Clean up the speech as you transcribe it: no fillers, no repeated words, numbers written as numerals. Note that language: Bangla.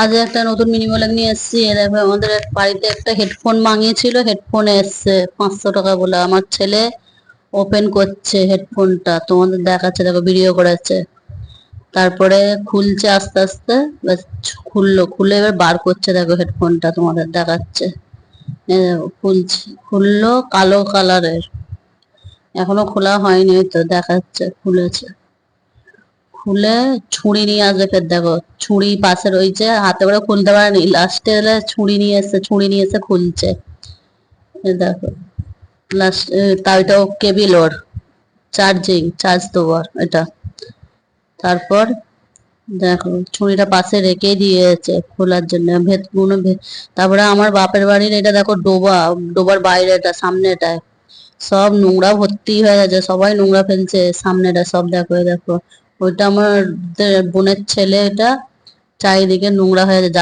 আজ একটা নতুন মিনি ব্লগ নিয়ে এসেছি। দেখো আমাদের বাড়িতে একটা হেডফোন মাঙিয়েছিল, হেডফোন এসছে 500 টাকা বলে। আমার ছেলে ওপেন করছে হেডফোনটা, তোমাদের দেখাচ্ছে, দেখো ভিডিও করেছে। তারপরে খুলছে আস্তে আস্তে, ব্যাস খুললো, খুলে এবার বার করছে, দেখো হেডফোনটা তোমাদের দেখাচ্ছে। দেখো খুলছে, খুললো, কালো কালারের, এখনো খোলা হয়নি, তো দেখাচ্ছে খুলেছে। খুলে ছুরি নিয়ে আসবে, ফের দেখো ছুরি পাশে রয়েছে, হাতে করে খুলতে পারেনি, লাস্টে ছুরি নিয়ে এসছে, ছুরি নিয়ে এসে খুলছে। দেখো লাস্ট, তাইটাও কেবিল, ওর চার্জ দেবো এটা। তারপর দেখো ছুরিটা পাশে রেখে দিয়েছে খোলার জন্য তারপরে আমার বাপের বাড়ির এটা দেখো ডোবা, ডোবার বাইরে, এটা সামনেটায় সব নোংরা ভর্তি হয়ে গেছে, সবাই নোংরা ফেলছে সামনেটা সব। দেখো দেখো ওইটা আমার বোনের ছেলে, এটা চারিদিকে নোংরা হয়ে গেছে।